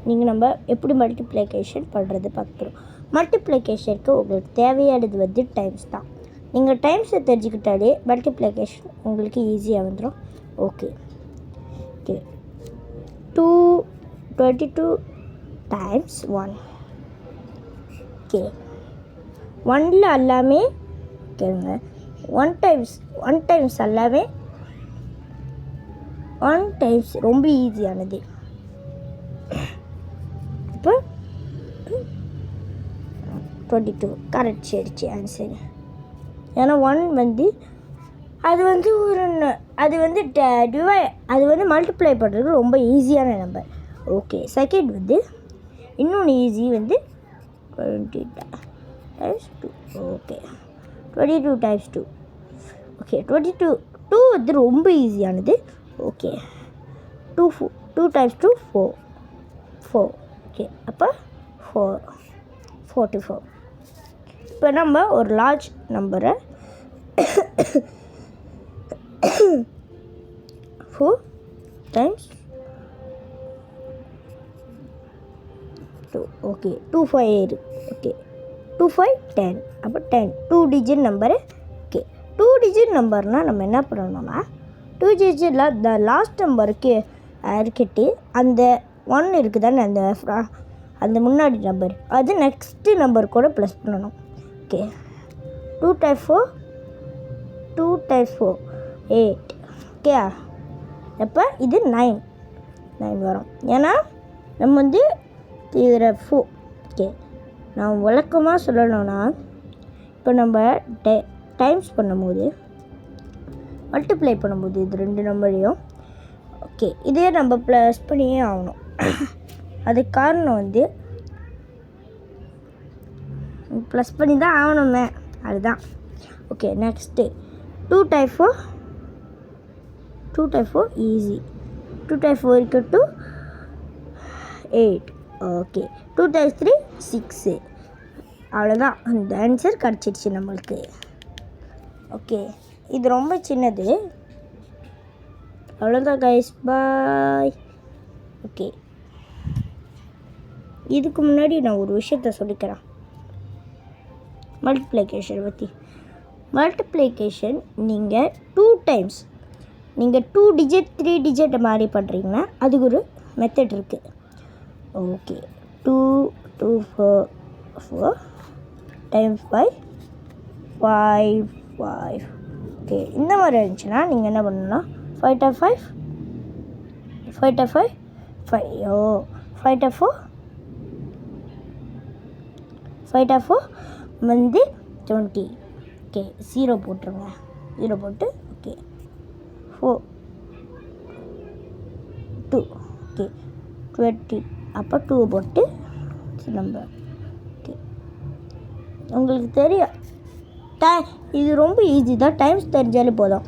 நீங்கள் நம்ம எப்படி மல்டிப்ளிகேஷன் பண்ணுறது பார்க்குறோம். மல்டிப்ளிகேஷனுக்கு உங்களுக்கு தேவையானது வந்து டைம்ஸ் தான். நீங்கள் டைம்ஸை தெரிஞ்சுக்கிட்டாலே மல்டிப்ளிகேஷன் உங்களுக்கு ஈஸியாக வந்துடும். Okay 22 times 1. ஓகே 1ல் எல்லாமே கேளுங்க. 1 times எல்லாமே 1 times ரொம்ப ஈஸியானது. இப்போ 22 கரெக்ட் சரிச்சு ஆன்சர். ஏன்னா 1 வந்து அது வந்து மல்டிப்ளை பண்ணுறது ரொம்ப ஈஸியான நம்பர். ஓகே செகண்ட் வந்து இன்னொன்று ஈஸி வந்து 20 times 2. Okay 22 times 2. ஓகே 2 வந்து ரொம்ப ஈஸியானது. Okay 2 times 2 4. ஓகே அப்போ 44. இப்போ நம்ம ஒரு லார்ஜ் நம்பரை 4 times 2. Okay 2 5 okay 2 5 10. அப்போ 10 2 டிஜிட் நம்பரு. ஓகே 2 டிஜிட் நம்பர்னால் நம்ம என்ன பண்ணணும்னா 2 டிஜிட்டில் த லாஸ்ட் நம்பருக்கு இருக்கிட்டு அந்த 1 இருக்குதானே அந்த முன்னாடி நம்பர் அது நெக்ஸ்ட்டு நம்பர் கூட ப்ளஸ் பண்ணணும். Okay 2 times 4 8. ஓகே அப்போ இது 9 வரும். ஏன்னா நம்ம வந்து இதில் 4. ஓகே நான் விளக்கமாக சொல்லணும்னா இப்போ நம்ம டைம்ஸ் பண்ணும்போது மல்டிப்ளை பண்ணும்போது இது 2 நம்பரையும் ஓகே இதே நம்ம ப்ளஸ் பண்ணியே ஆகணும். அதுக்கு காரணம் வந்து ப்ளஸ் பண்ணி தான் ஆகணுமே, அதுதான். Okay next 2 times 4 easy. 2 times 4 = 8. Okay 2 times 3 6. அவ்வளோதான், இந்த ஆன்சர் கிடச்சிடுச்சு நம்மளுக்கு. ஓகே இது ரொம்ப சின்னது. அவ்வளோதான் கைஸ், பாய். ஓகே இதுக்கு முன்னாடி நான் ஒரு விஷயத்த சொல்லிக்கிறேன் மல்டிப்ளிகேஷன் பற்றி. மல்டிப்ளிகேஷன் நீங்கள் 2 times நீங்கள் 2 டிஜிட் 3 டிஜிட் மாதிரி பண்ணுறீங்கன்னா அதுக்கு ஒரு மெத்தட் இருக்குது. Okay 2 2 4 times 5 5 5. ஓகே இந்த மாதிரி இருந்துச்சுன்னா நீங்கள் என்ன பண்ணணும்னா 5 times 5 5 times 5 5 times 4 5 times 4 வந்து 20. ஓகே 0 போட்டுருங்க. 0 போட்டு ஓகே 4 2. ஓகே 20. அப்போ 2 போட்டு நம்பர். ஓகே உங்களுக்கு தெரியும் இது ரொம்ப ஈஸி தான், டைம்ஸ் தெரிஞ்சாலே போதும்.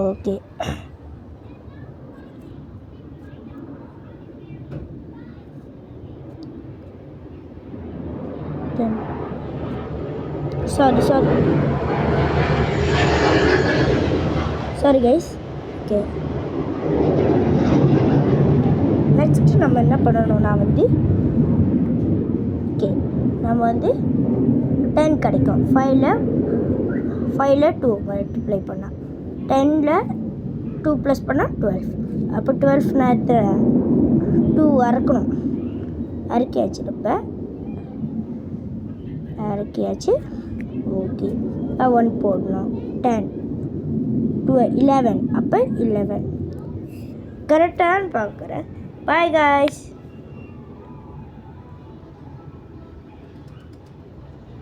Okay sorry guys. Okay next நம்ம என்ன பண்ணணும்னா வந்து ஓகே நம்ம வந்து 10 கிடைக்கும். 5ல் 2 மல்டிப்ளை பண்ணால் 10ல் 2 ப்ளஸ் பண்ணால் 12. அப்போ 12 நேரத்தில் 2 அரைக்கியாச்சு. இப்போ அரைக்கியாச்சு. ஓகே 1 போடணும். 10 12 11. அப்போ 11 கரெக்டானு பார்க்குறேன். Bye guys.